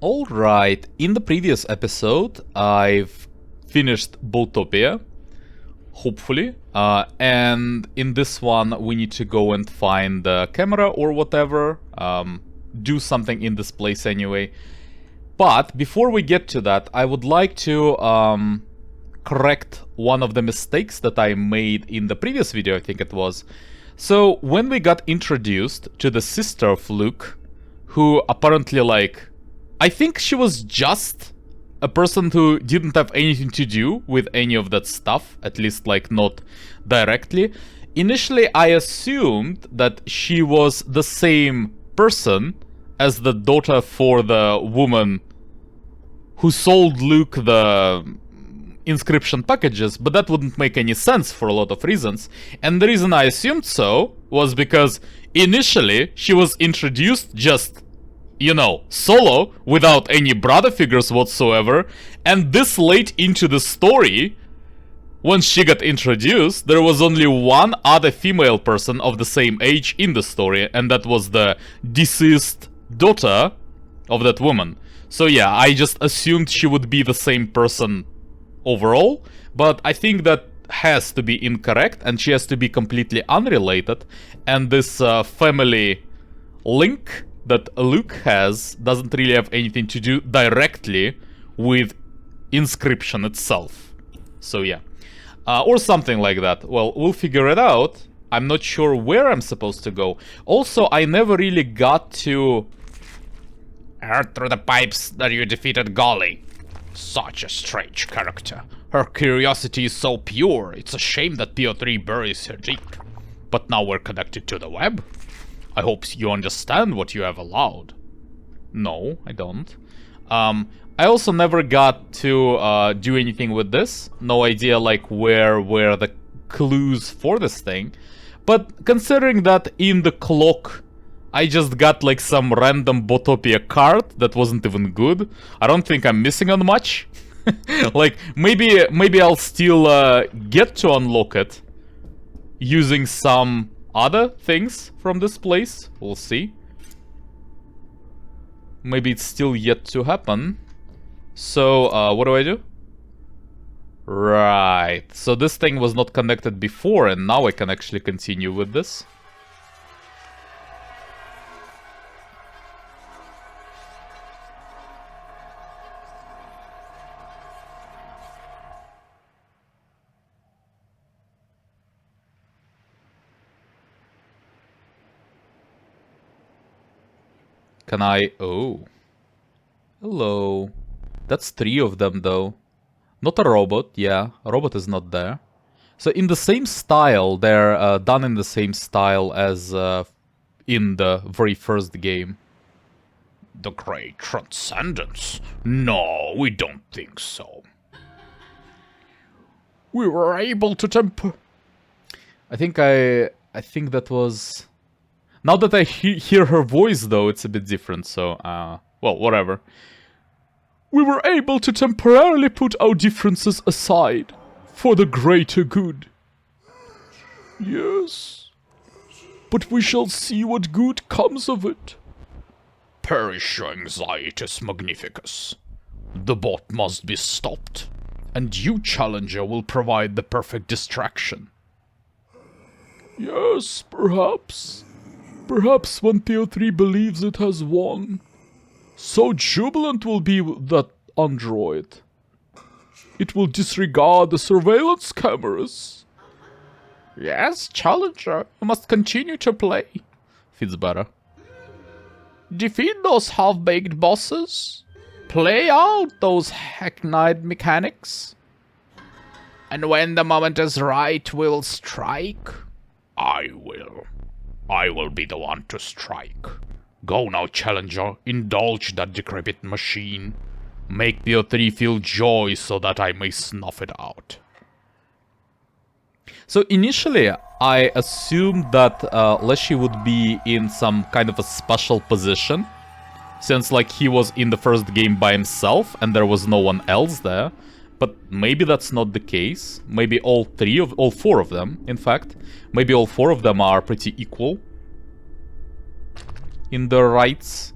Alright, in the previous episode, I've finished Boatopia, hopefully, and in this one we need to go and find the camera or whatever, do something in this place anyway. But before we get to that, I would like to correct one of the mistakes that I made in the previous video, I think it was. So, when we got introduced to the sister of Luke, who apparently, like, I think she was just a person who didn't have anything to do with any of that stuff, at least, like, not directly. Initially, I assumed that she was the same person as the daughter for the woman who sold Luke the Inscryption packages, but that wouldn't make any sense for a lot of reasons. And the reason I assumed so was because initially she was introduced just, you know, solo, without any brother figures whatsoever, and this late into the story, when she got introduced, there was only one other female person of the same age in the story, and that was the deceased daughter of that woman. So yeah, I just assumed she would be the same person overall, but I think that has to be incorrect, and she has to be completely unrelated, and this family link that Luke has doesn't really have anything to do directly with Inscryption itself. So yeah. Or something like that. Well, we'll figure it out. I'm not sure where I'm supposed to go. Also, I never really got to... Heard through the pipes that you defeated Golly. Such a strange character. Her curiosity is so pure, it's a shame that PO3 buries her deep. But now we're connected to the web. I hope you understand what you have allowed. No, I don't. I also never got to do anything with this. No idea, like, where were the clues for this thing. But considering that in the clock I just got, like, some random Boatopia card that wasn't even good, I don't think I'm missing on much. Like, maybe I'll still get to unlock it using some other things from this place. We'll see. Maybe it's still yet to happen. So, what do I do? Right. So this thing was not connected before, and now I can actually continue with this. Can I... Oh. Hello. That's 3 of them, though. Not a robot, yeah. A robot is not there. So in the same style, they're done in the same style as in the very first game. The Great Transcendence? No, we don't think so. We were able to I think that was... Now that I hear her voice, though, it's a bit different, so, well, whatever. We were able to temporarily put our differences aside for the greater good. Yes, but we shall see what good comes of it. Perish your anxieties, Magnificus. The bot must be stopped, and you, Challenger, will provide the perfect distraction. Yes, perhaps. Perhaps when PO3 believes it has won. So jubilant will be that android. It will disregard the surveillance cameras. Yes, Challenger, you must continue to play. Feels better. Defeat those half-baked bosses. Play out those hackneyed mechanics. And when the moment is right, we'll strike. I will. I will be the one to strike. Go now, Challenger. Indulge that decrepit machine. Make PO3 feel joy so that I may snuff it out. So initially, I assumed that Leshy would be in some kind of a special position, since, like, he was in the first game by himself and there was no one else there. But maybe that's not the case. Maybe all 4 of them, in fact. Maybe all 4 of them are pretty equal in their rights.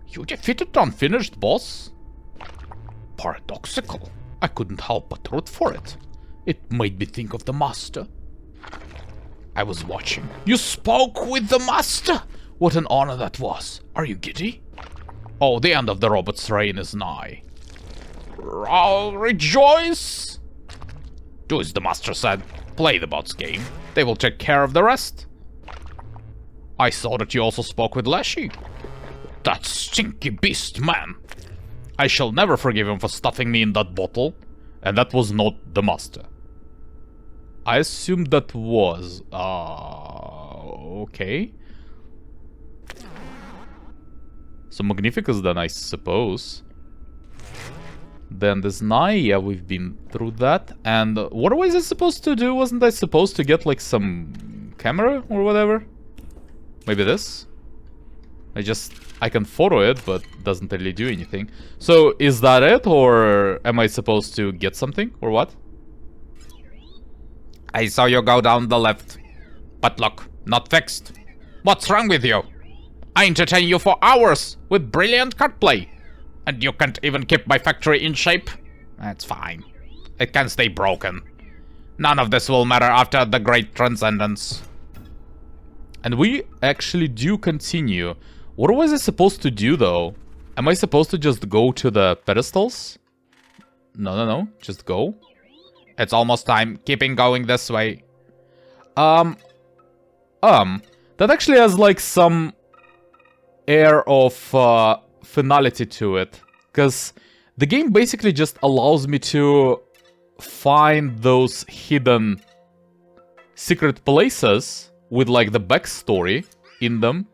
You defeated the unfinished boss? Paradoxical. I couldn't help but root for it. It made me think of the master. I was watching. You spoke with the master? What an honor that was. Are you giddy? Oh, the end of the robot's reign is nigh. I'll rejoice! Do as the master said. Play the bot's game. They will take care of the rest. I saw that you also spoke with Leshy. That stinky beast, man. I shall never forgive him for stuffing me in that bottle. And that was not the master. I assumed that was... okay. So Magnificus then, I suppose. Then there's Nye, yeah, we've been through that. And what was I supposed to do? Wasn't I supposed to get like some camera or whatever? Maybe this? I can photo it, but doesn't really do anything. So is that it, or am I supposed to get something, or what? I saw you go down the left. But look, not fixed. What's wrong with you? I entertain you for hours with brilliant cutplay. And you can't even keep my factory in shape? That's fine. It can stay broken. None of this will matter after the Great Transcendence. And we actually do continue. What was I supposed to do, though? Am I supposed to just go to the pedestals? No. Just go. It's almost time. Keeping going this way. That actually has, like, some air of finality to it. Because the game basically just allows me to find those hidden secret places with, like, the backstory in them.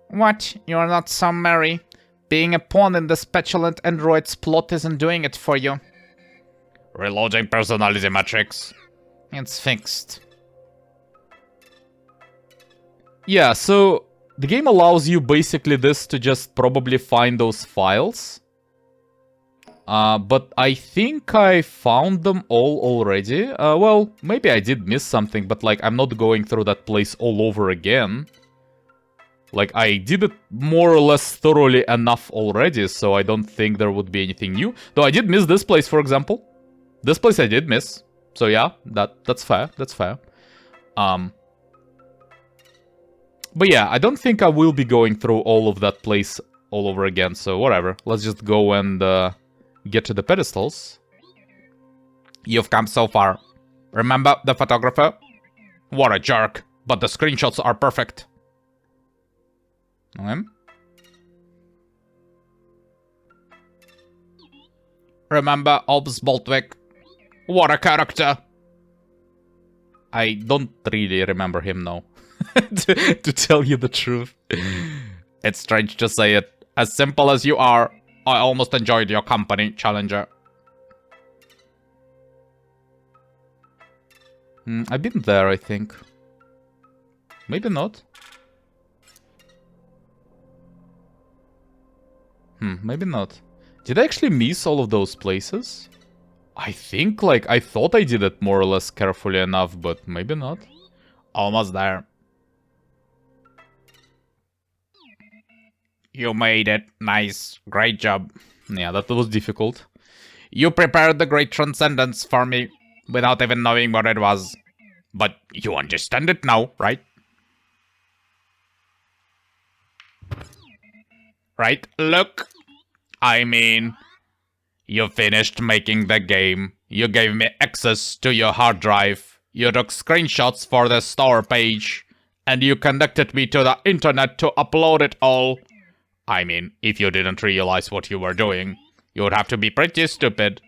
What? You're not so merry. Being a pawn in this petulant android's plot isn't doing it for you. Reloading personality matrix. It's fixed. Yeah, so the game allows you basically this to just probably find those files. But I think I found them all already. Well, maybe I did miss something, but like I'm not going through that place all over again. Like, I did it more or less thoroughly enough already, so I don't think there would be anything new. Though I did miss this place, for example. This place I did miss. So yeah, that's fair, that's fair. But yeah, I don't think I will be going through all of that place all over again, so whatever. Let's just go and get to the pedestals. You've come so far. Remember the photographer? What a jerk, but the screenshots are perfect. Remember Obs Boltwick? What a character! I don't really remember him, no. to tell you the truth. It's strange to say it. As simple as you are, I almost enjoyed your company, Challenger. I've been there, I think. Maybe not. Maybe not. Did I actually miss all of those places? I think, like, I thought I did it more or less carefully enough, but maybe not. Almost there. You made it. Nice. Great job. Yeah, that was difficult. You prepared the Great Transcendence for me, without even knowing what it was. But you understand it now, right? Right, look. I mean, you finished making the game. You gave me access to your hard drive. You took screenshots for the store page. And you connected me to the internet to upload it all. I mean, if you didn't realize what you were doing, you would have to be pretty stupid.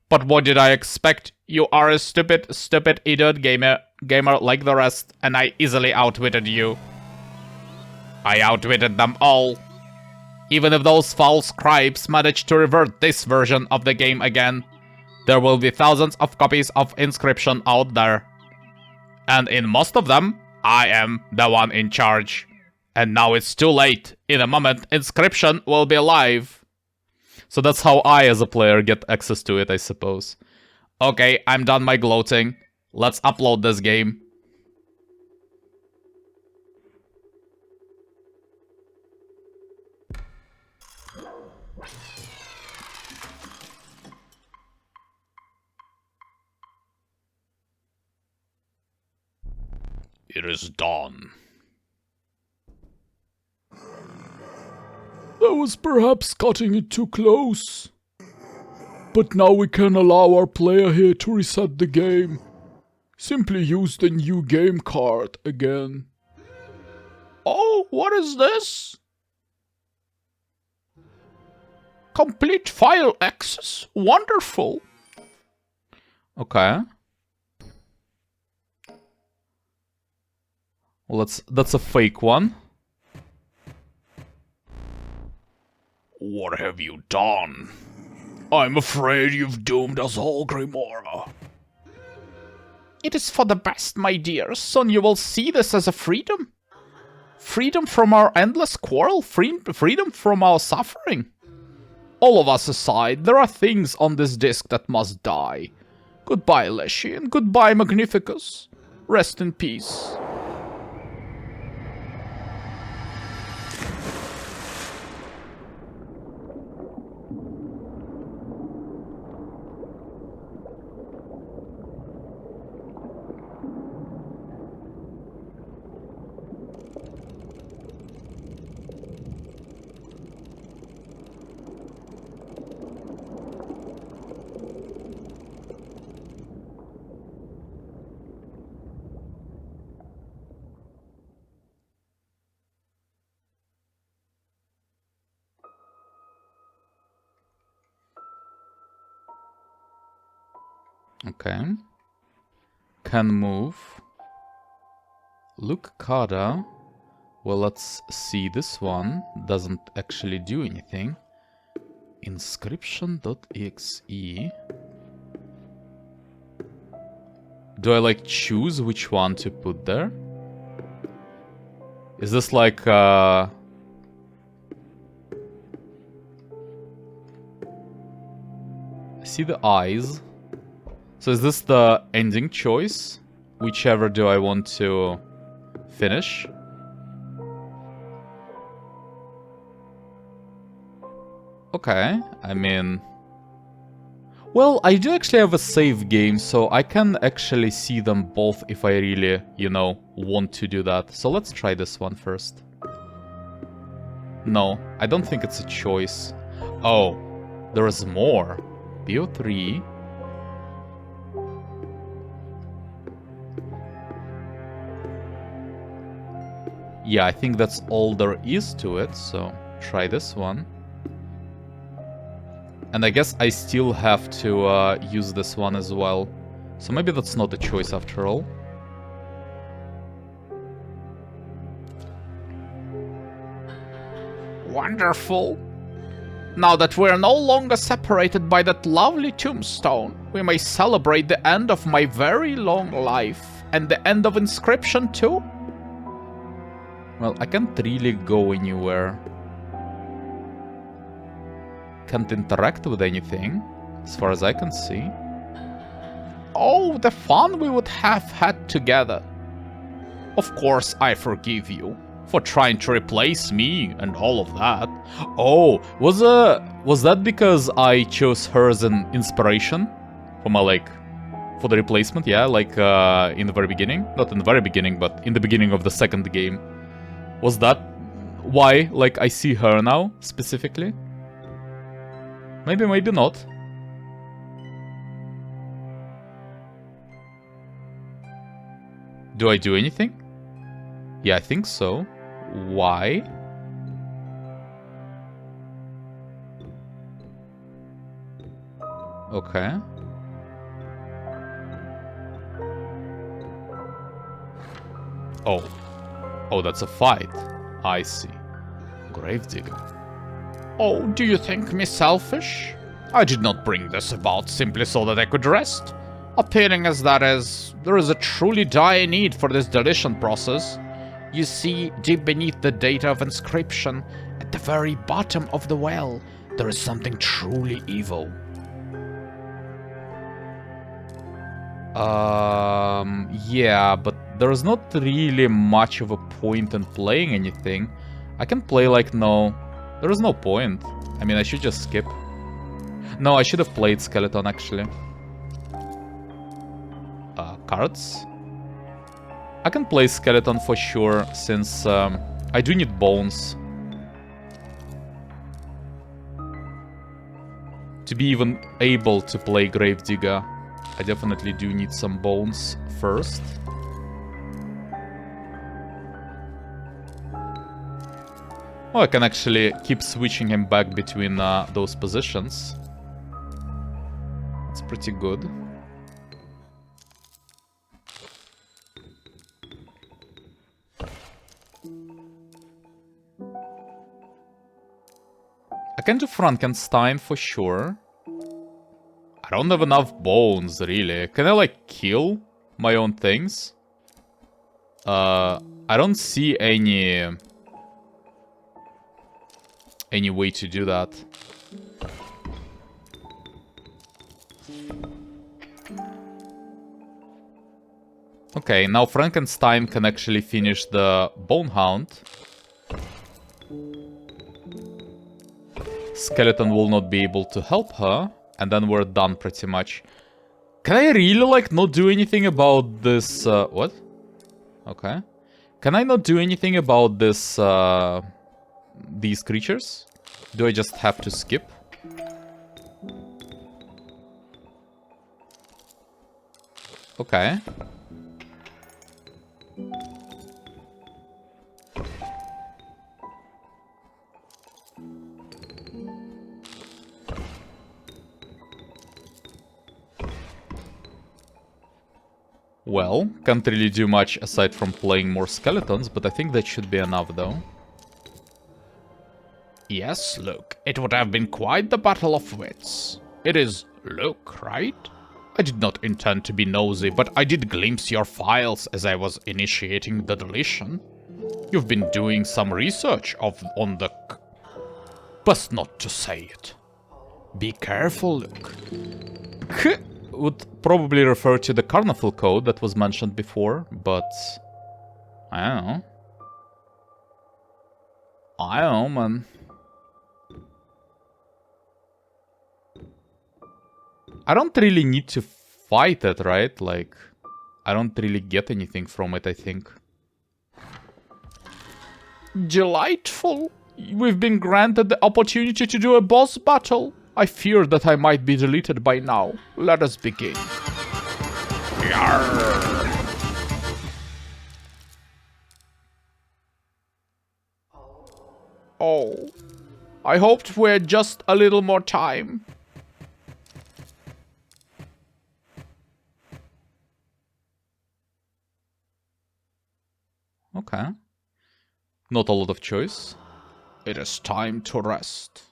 But what did I expect? You are a stupid idiot gamer like the rest, and I easily outwitted you. I outwitted them all. Even if those foul scribes manage to revert this version of the game again, there will be thousands of copies of Inscryption out there. And in most of them, I am the one in charge. And now it's too late. In a moment, Inscryption will be live. So that's how I, as a player, get access to it, I suppose. Okay, I'm done my gloating. Let's upload this game. It is done. That was perhaps cutting it too close. But now we can allow our player here to reset the game. Simply use the new game card again. Oh, what is this? Complete file access. Wonderful. Okay. Well, that's a fake one. What have you done? I'm afraid you've doomed us all, Grimora. It is for the best, my dear. Soon you will see this as a freedom. Freedom from our endless quarrel. Freedom from our suffering. All of us aside, there are things on this disc that must die. Goodbye, Leshy, and goodbye, Magnificus. Rest in peace. Okay. Can move. Look Kada. Well, let's see. This one doesn't actually do anything. Inscryption.exe. Do I like choose which one to put there? Is this like I see the eyes. So is this the ending choice? Whichever do I want to finish? Okay, I mean... Well, I do actually have a save game, so I can actually see them both if I really, you know, want to do that. So let's try this one first. No, I don't think it's a choice. Oh, there is more. BO3... Yeah, I think that's all there is to it, so try this one. And I guess I still have to use this one as well. So maybe that's not a choice after all. Wonderful. Now that we're no longer separated by that lovely tombstone, we may celebrate the end of my very long life. And the end of Inscryption too? Well, I can't really go anywhere. Can't interact with anything, as far as I can see. Oh, the fun we would have had together. Of course, I forgive you for trying to replace me and all of that. Oh, was that because I chose her as an inspiration for my, like, for the replacement? Yeah, like in the very beginning. Not in the very beginning, but in the beginning of the second game. Was that why, like, I see her now, specifically? Maybe, maybe not. Do I do anything? Yeah, I think so. Why? Okay. Oh. Oh, that's a fight. I see. Gravedigger. Oh, do you think me selfish? I did not bring this about simply so that I could rest. Appearing as that is, there is a truly dire need for this deletion process. You see, deep beneath the data of Inscryption, at the very bottom of the well, there is something truly evil. Yeah, but there's not really much of a point in playing anything. I can play like no... There is no point. I mean, I should just skip. No, I should have played skeleton, actually. Cards? I can play skeleton for sure, since I do need bones. To be even able to play Gravedigger, I definitely do need some bones first. Oh, I can actually keep switching him back between those positions. It's pretty good. I can do Frankenstein for sure. I don't have enough bones, really. Can I, like, kill my own things? I don't see any way to do that. Okay, now Frankenstein can actually finish the Bone Hound. Skeleton will not be able to help her, and then we're done pretty much. Can I really, like, not do anything about this, what? Okay. Can I not do anything about this, these creatures? Do I just have to skip? Okay. Well, can't really do much aside from playing more skeletons, but I think that should be enough, though. Yes, Luke, it would have been quite the battle of wits. It is Luke, right? I did not intend to be nosy, but I did glimpse your files as I was initiating the deletion. You've been doing some research on the... Best not to say it. Be careful, Luke. Would probably refer to the Carnival code that was mentioned before, but... I don't know. I don't know, man. I don't really need to fight it, right? Like, I don't really get anything from it, I think. Delightful. We've been granted the opportunity to do a boss battle. I fear that I might be deleted by now. Let us begin. Yarr. Oh. I hoped we had just a little more time. Okay. Not a lot of choice. It is time to rest.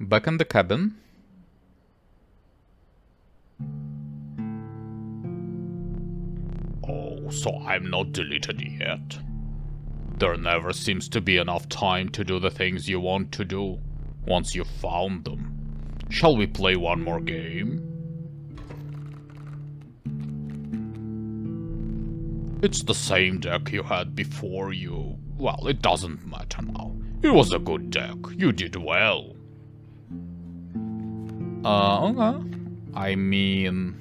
Back in the cabin. Oh, so I'm not deleted yet. There never seems to be enough time to do the things you want to do once you've found them. Shall we play one more game? It's the same deck you had before you... Well, it doesn't matter now. It was a good deck. You did well. Okay. I mean...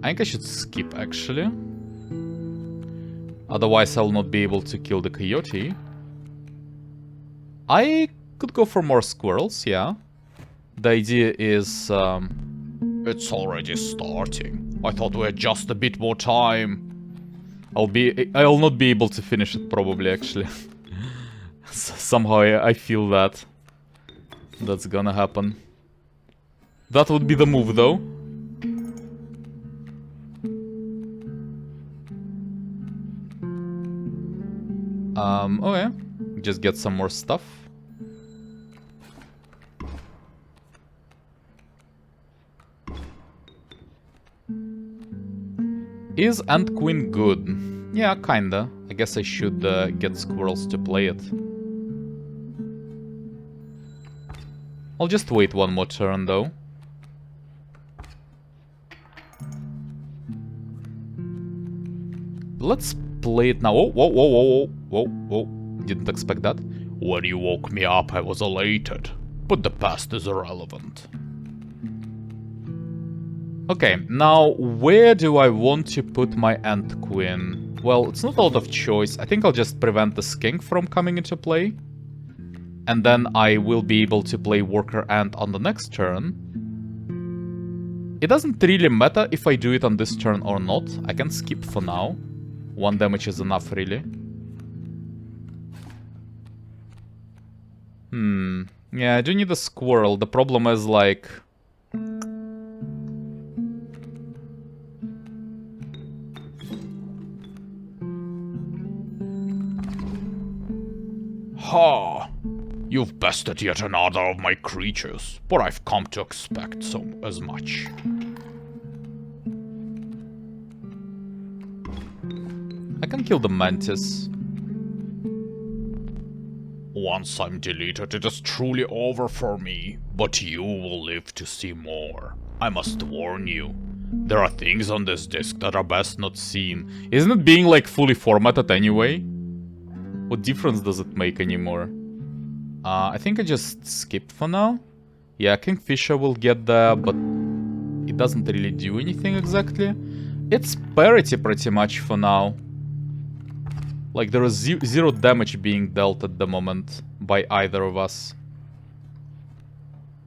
I think I should skip, actually. Otherwise, I'll not be able to kill the coyote. I could go for more squirrels, yeah. The idea is... It's already starting. I thought we had just a bit more time. I'll not be able to finish it, probably, actually. Somehow I feel that. That's gonna happen. That would be the move, though. Okay. Just get some more stuff. Is Ant Queen good? Yeah, kinda, I guess I should get squirrels to play it. I'll just wait one more turn, though. Let's play it now. Oh, whoa, whoa, whoa, whoa, whoa, whoa. Didn't expect that. When you woke me up, I was elated. But the past is irrelevant. Okay, now where do I want to put my Ant Queen? Well, it's not a lot of choice. I think I'll just prevent the skink from coming into play. And then I will be able to play Worker Ant on the next turn. It doesn't really matter if I do it on this turn or not. I can skip for now. 1 damage is enough, really. Yeah, I do need a squirrel. The problem is, like... Ha! You've bested yet another of my creatures, but I've come to expect as much. I can kill the mantis. Once I'm deleted, it is truly over for me, but you will live to see more. I must warn you. There are things on this disk that are best not seen. Isn't it being, like, fully formatted anyway? What difference does it make anymore? I think I just skip for now. Yeah, Kingfisher will get there, but it doesn't really do anything exactly. It's parity pretty much for now. Like, there is zero damage being dealt at the moment by either of us.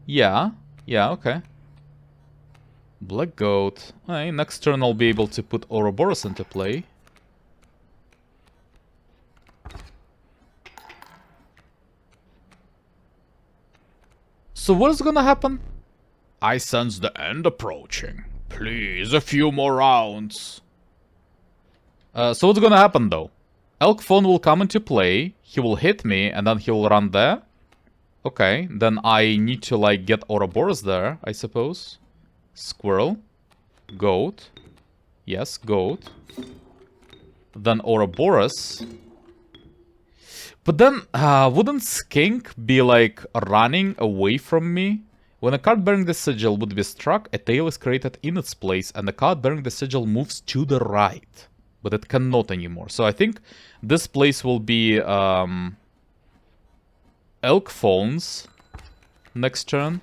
Yeah, okay. Black Goat. Okay, next turn I'll be able to put Ouroboros into play. So what's gonna happen? I sense the end approaching. Please, a few more rounds. So what's gonna happen though? Elk Fawn will come into play, he will hit me, and then he will run there. Okay, then I need to, like, get Ouroboros there, I suppose. Squirrel. Goat. Yes, goat. Then Ouroboros. But then, wouldn't Skink be, like, running away from me? When a card bearing the sigil would be struck, a tail is created in its place, and the card bearing the sigil moves to the right. But it cannot anymore. So I think this place will be Elk Fawns next turn.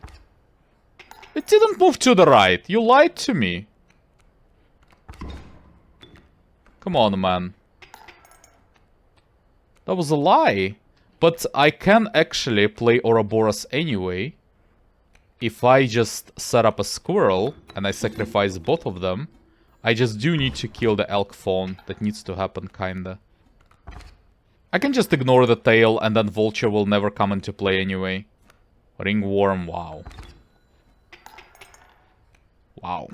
It didn't move to the right. You lied to me. Come on, man. That was a lie. But I can actually play Ouroboros anyway. If I just set up a squirrel and I sacrifice both of them, I just do need to kill the Elk Fawn. That needs to happen, kinda. I can just ignore the tail and then Vulture will never come into play anyway. Ringworm, wow. Wow.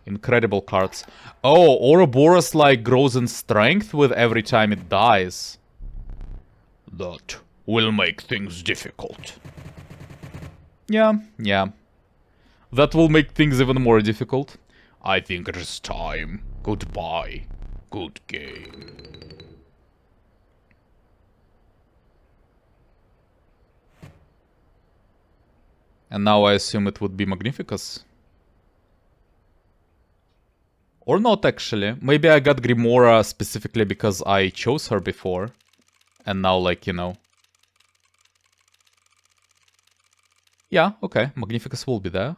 Incredible cards. Oh, Ouroboros, like, grows in strength with every time it dies. That will make things difficult. Yeah. That will make things even more difficult. I think it is time. Goodbye. Good game. And now I assume it would be Magnificus. Or not, actually. Maybe I got Grimora specifically because I chose her before. And now, like, you know. Yeah, okay. Magnificus will be there.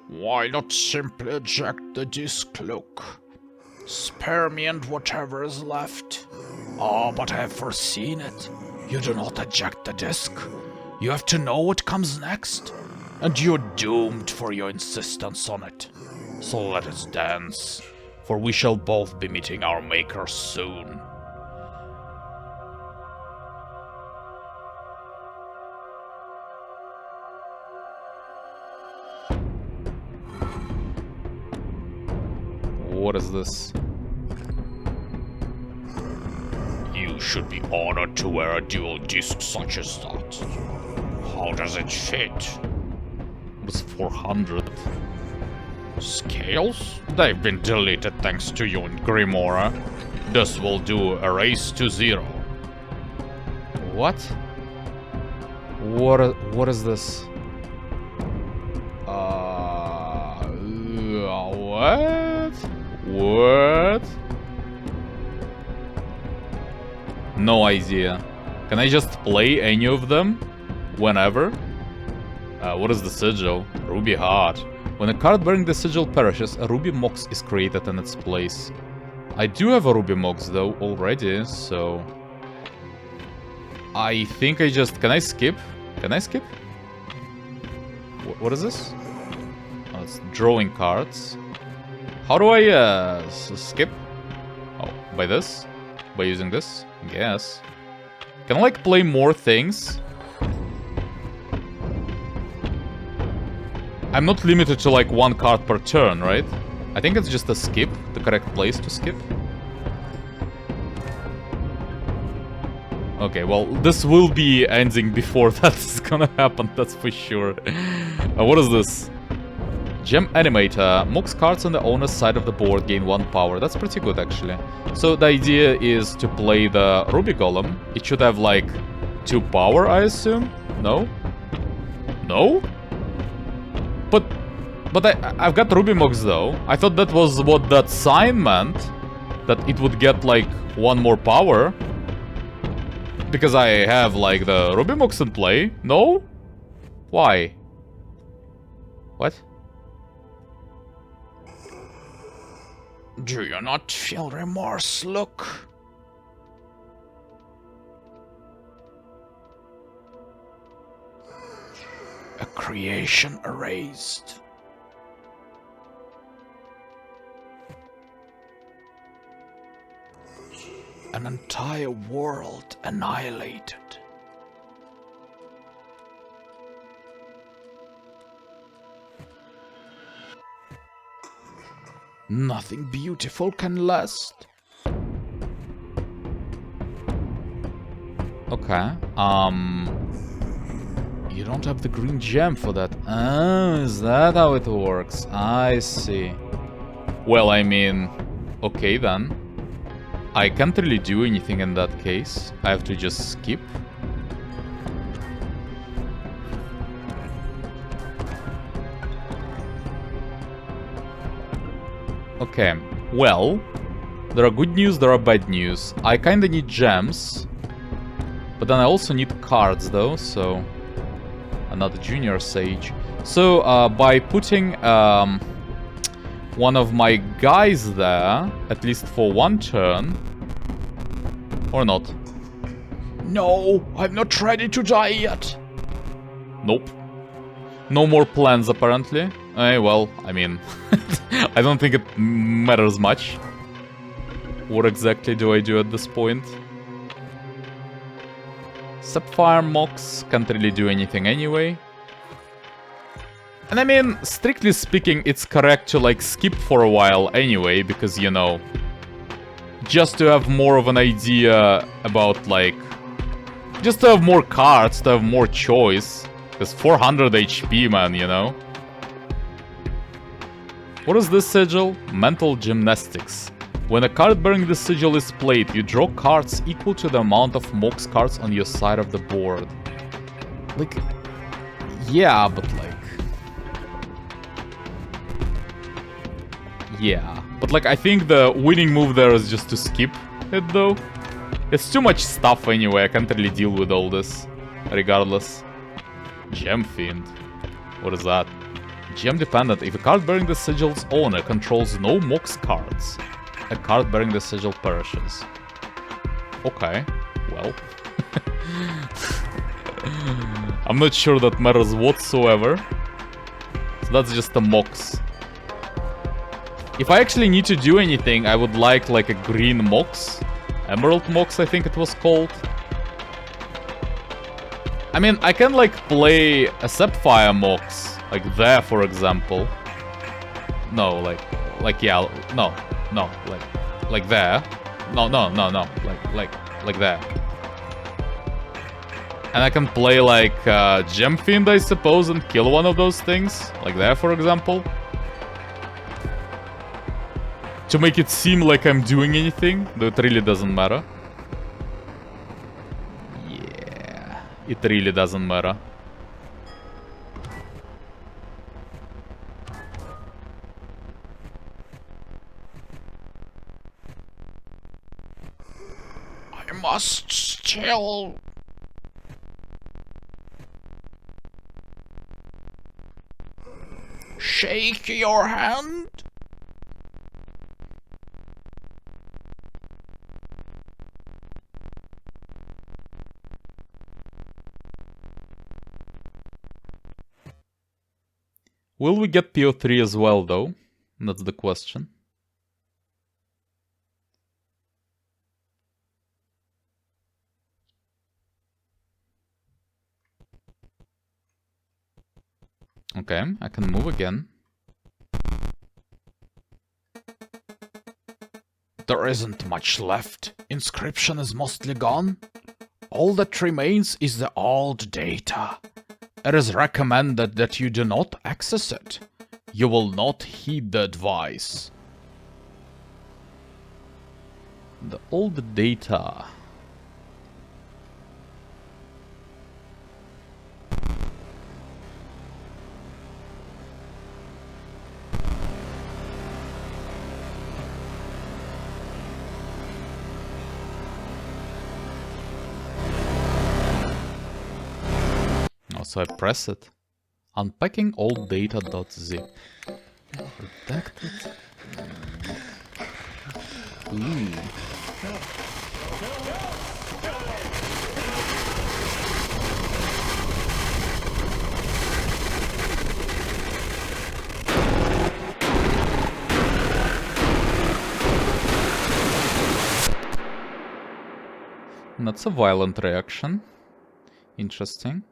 Why not simply eject the disc, Luke? Spare me and whatever is left. Oh, but I have foreseen it. You do not eject the disc. You have to know what comes next. And you're doomed for your insistence on it. So let us dance, for we shall both be meeting our maker soon. What is this? You should be honored to wear a dual disc such as that. How does it fit? It was 400. Scales? They've been deleted thanks to you and Grimora. This will do a race to 0. What? What is this? What? What? No idea. Can I just play any of them? Whenever? What is the sigil? Ruby Heart. When a card bearing the sigil perishes, a Ruby Mox is created in its place. I do have a Ruby Mox though already, so... I think I just... Can I skip? Can I skip? What is this? Oh, it's drawing cards. How do I skip? Oh, by this? By using this? I guess. Can I like play more things? I'm not limited to like 1 card per turn, right? I think it's just a skip, the correct place to skip. Okay, well, this will be ending before that's gonna happen, that's for sure. What is this? Gem Animator. Mox cards on the owner's side of the board gain 1 power. That's pretty good, actually. So the idea is to play the Ruby Golem. It should have, like, 2 power, I assume? No? No? But I've got Ruby Mox, though. I thought that was what that sign meant. That it would get, like, 1 more power. Because I have, like, the Ruby Mox in play. No? Why? What? Do you not feel remorse, Look? A creation erased. An entire world annihilated. Nothing beautiful can last. Okay. You don't have the green gem for that. Oh, is that how it works? I see. Well, I mean, okay then. I can't really do anything in that case. I have to just skip. Okay, well, there are good news, there are bad news. I kinda need gems, but then I also need cards though, so... Another junior sage. So, by putting one of my guys there, at least for 1 turn... Or not. No, I'm not ready to die yet. Nope. No more plans, apparently. Well, I mean... I don't think it matters much. What exactly do I do at this point? Sapphire Mox can't really do anything anyway. And I mean, strictly speaking, it's correct to like skip for a while anyway, because, you know, just to have more of an idea about like... Just to have more cards, to have more choice. Because 400 HP, man, you know? What is this sigil? Mental Gymnastics. When a card bearing the sigil is played, you draw cards equal to the amount of Mox cards on your side of the board. Like... Yeah, but like... Yeah. But like, I think the winning move there is just to skip it, though. It's too much stuff anyway, I can't really deal with all this. Regardless. Gem Fiend. What is that? Gem dependent. If a card bearing the sigil's owner controls no Mox cards, a card bearing the sigil perishes. Okay, well. I'm not sure that matters whatsoever. So that's just a Mox. If I actually need to do anything, I would like a green Mox. Emerald Mox, I think it was called. I mean, I can like play a Sapphire Mox, like there, for example. No, like yeah, no, like there. No, like that. And I can play like Gem Fiend, I suppose, and kill one of those things, like that, for example. To make it seem like I'm doing anything, though it really doesn't matter. Yeah, it really doesn't matter. I must still... shake your hand? Will we get PO3 as well, though? That's the question. Okay, I can move again. There isn't much left. Inscryption is mostly gone. All that remains is the old data. It is recommended that you do not access it. You will not heed the advice. The old data. So I press it. Unpacking old data.zip. Protected. Ooh. That's a violent reaction. Interesting.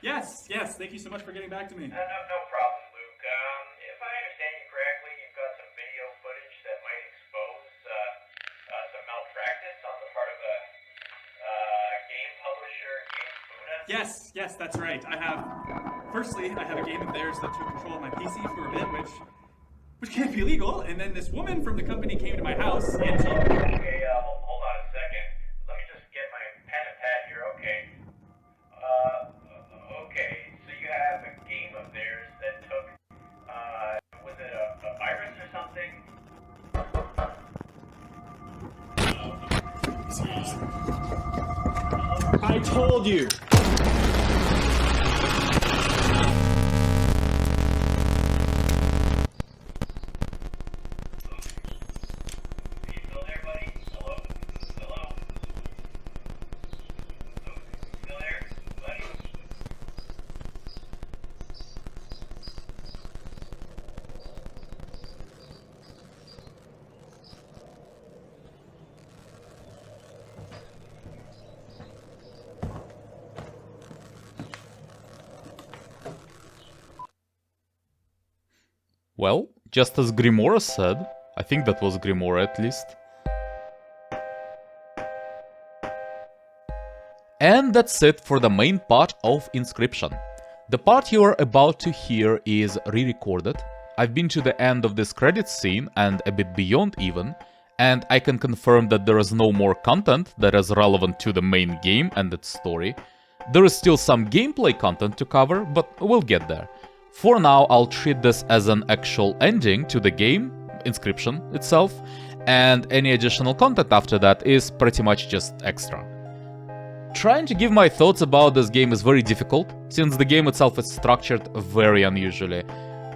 Yes, thank you so much for getting back to me. No problem, Luke. If I understand you correctly, you've got some video footage that might expose some malpractice on the part of a game publisher, GameSpuna. Yes, that's right. Firstly, I have a game of theirs that took control of my PC for a bit, which can't be legal, and then this woman from the company came to my house, and she... Okay, hold on a second. Let me just get my pen and pad here, okay. Okay, so you have a game of theirs that took, was it a virus or something? I told you! Well, just as Grimora said, I think that was Grimora at least. And that's it for the main part of Inscryption. The part you are about to hear is re-recorded. I've been to the end of this credit scene and a bit beyond even, and I can confirm that there is no more content that is relevant to the main game and its story. There is still some gameplay content to cover, but we'll get there. For now, I'll treat this as an actual ending to the game, Inscryption itself, and any additional content after that is pretty much just extra. Trying to give my thoughts about this game is very difficult, since the game itself is structured very unusually.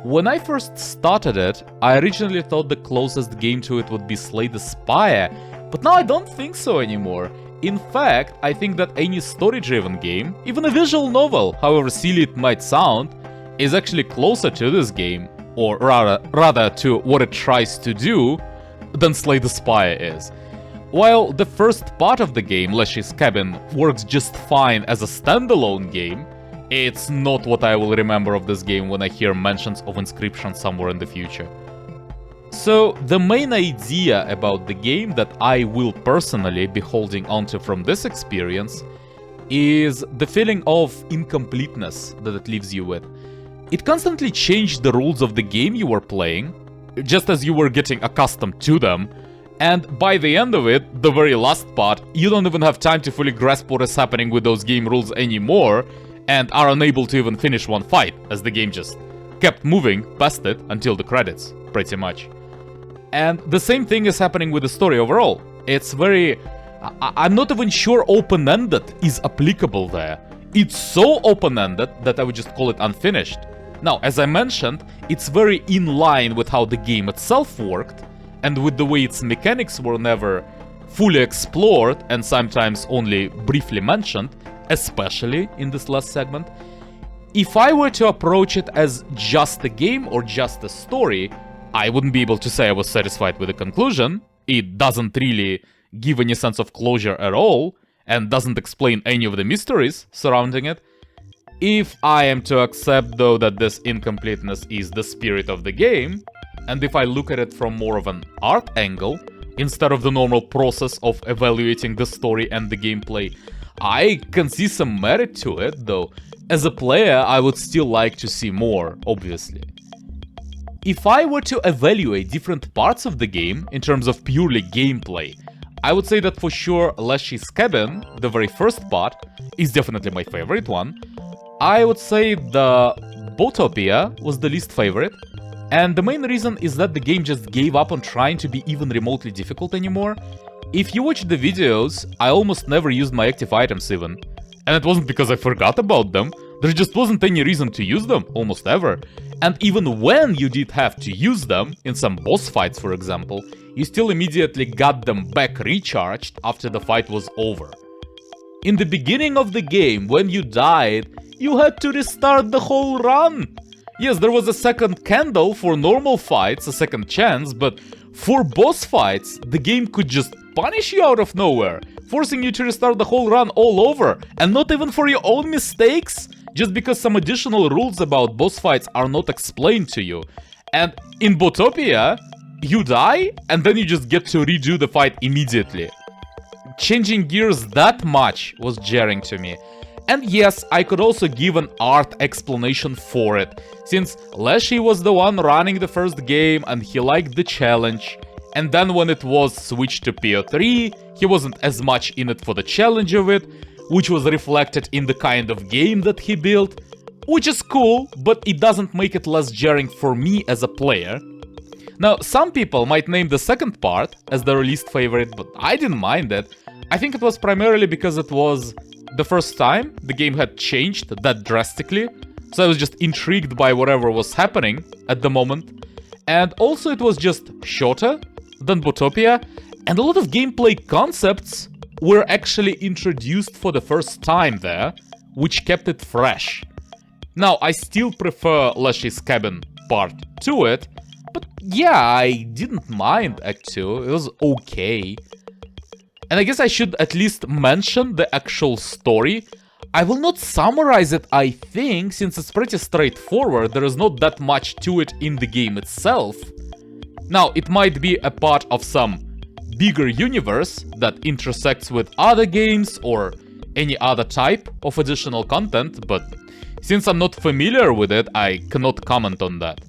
When I first started it, I originally thought the closest game to it would be Slay the Spire, but now I don't think so anymore. In fact, I think that any story-driven game, even a visual novel, however silly it might sound, is actually closer to this game, or rather to what it tries to do, than Slay the Spire is. While the first part of the game, Leshy's Cabin, works just fine as a standalone game, it's not what I will remember of this game when I hear mentions of Inscryption somewhere in the future. So, the main idea about the game that I will personally be holding onto from this experience is the feeling of incompleteness that it leaves you with. It constantly changed the rules of the game you were playing, just as you were getting accustomed to them, and by the end of it, the very last part, you don't even have time to fully grasp what is happening with those game rules anymore, and are unable to even finish one fight, as the game just kept moving past it until the credits, pretty much. And the same thing is happening with the story overall. It's very... I'm not even sure open-ended is applicable there. It's so open-ended that I would just call it unfinished. Now, as I mentioned, it's very in line with how the game itself worked, and with the way its mechanics were never fully explored and sometimes only briefly mentioned, especially in this last segment. If I were to approach it as just a game or just a story, I wouldn't be able to say I was satisfied with the conclusion. It doesn't really give any sense of closure at all, and doesn't explain any of the mysteries surrounding it. If I am to accept, though, that this incompleteness is the spirit of the game, and if I look at it from more of an art angle, instead of the normal process of evaluating the story and the gameplay, I can see some merit to it, though as a player I would still like to see more, obviously. If I were to evaluate different parts of the game in terms of purely gameplay, I would say that for sure Leshy's Cabin, the very first part, is definitely my favorite one. I would say the Boatopia was the least favorite, and the main reason is that the game just gave up on trying to be even remotely difficult anymore. If you watch the videos, I almost never used my active items even. And it wasn't because I forgot about them, there just wasn't any reason to use them, almost ever. And even when you did have to use them, in some boss fights for example, you still immediately got them back recharged after the fight was over. In the beginning of the game, when you died, you had to restart the whole run! Yes, there was a second candle for normal fights, a second chance, but for boss fights, the game could just punish you out of nowhere, forcing you to restart the whole run all over, and not even for your own mistakes, just because some additional rules about boss fights are not explained to you. And in Boatopia, you die, and then you just get to redo the fight immediately. Changing gears that much was jarring to me. And yes, I could also give an art explanation for it, since Leshy was the one running the first game and he liked the challenge, and then when it was switched to PO3, he wasn't as much in it for the challenge of it, which was reflected in the kind of game that he built, which is cool, but it doesn't make it less jarring for me as a player. Now, some people might name the second part as their least favorite, but I didn't mind it. I think it was primarily because it was the first time the game had changed that drastically, so I was just intrigued by whatever was happening at the moment. And also it was just shorter than Boatopia, and a lot of gameplay concepts were actually introduced for the first time there, which kept it fresh. Now, I still prefer Leshy's Cabin Part to it, but yeah, I didn't mind Act 2, it was okay. And I guess I should at least mention the actual story. I will not summarize it, I think, since it's pretty straightforward, there is not that much to it in the game itself. Now, it might be a part of some bigger universe that intersects with other games or any other type of additional content, but since I'm not familiar with it, I cannot comment on that.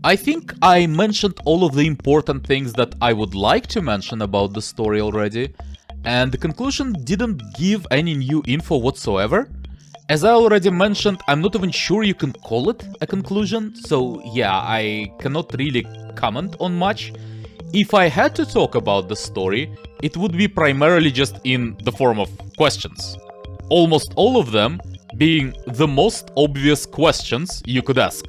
I think I mentioned all of the important things that I would like to mention about the story already, and the conclusion didn't give any new info whatsoever. As I already mentioned, I'm not even sure you can call it a conclusion, so yeah, I cannot really comment on much. If I had to talk about the story, it would be primarily just in the form of questions. Almost all of them being the most obvious questions you could ask.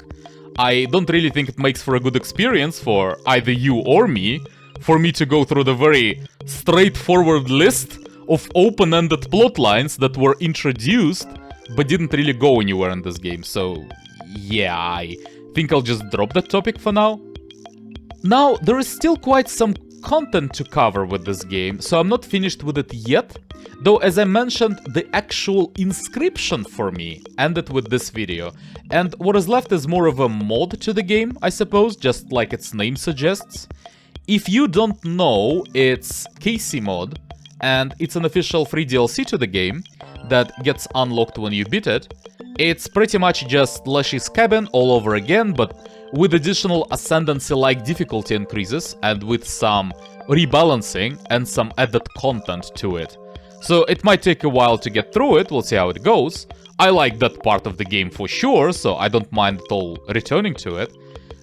I don't really think it makes for a good experience for either you or me, for me to go through the very straightforward list of open-ended plot lines that were introduced but didn't really go anywhere in this game, so yeah, I think I'll just drop that topic for now. Now, there is still quite some content to cover with this game, so I'm not finished with it yet. Though, as I mentioned, the actual Inscryption for me ended with this video. And what is left is more of a mod to the game, I suppose, just like its name suggests. If you don't know, it's Casey mod, and it's an official free DLC to the game that gets unlocked when you beat it. It's pretty much just Leshy's cabin all over again, but with additional Ascendancy-like difficulty increases and with some rebalancing and some added content to it. So it might take a while to get through it, we'll see how it goes. I like that part of the game for sure, so I don't mind at all returning to it.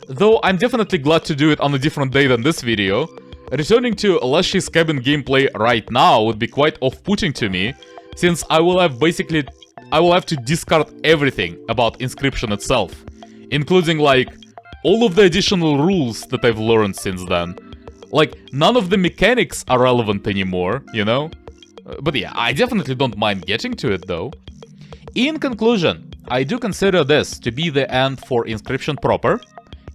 Though I'm definitely glad to do it on a different day than this video. Returning to Leshy's cabin gameplay right now would be quite off-putting to me, since I will have to discard everything about Inscryption itself, including like all of the additional rules that I've learned since then. Like, none of the mechanics are relevant anymore, you know? But yeah, I definitely don't mind getting to it though. In conclusion, I do consider this to be the end for Inscryption proper,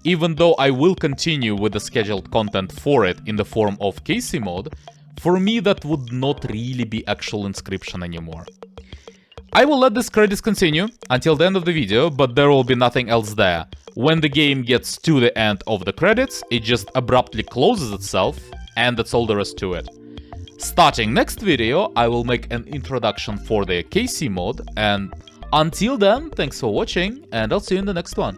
even though I will continue with the scheduled content for it in the form of Casey mod. For me, that would not really be actual Inscryption anymore. I will let these credits continue until the end of the video, but there will be nothing else there. When the game gets to the end of the credits, it just abruptly closes itself, and that's all there is to it. Starting next video, I will make an introduction for the Casey mod, and until then, thanks for watching, and I'll see you in the next one.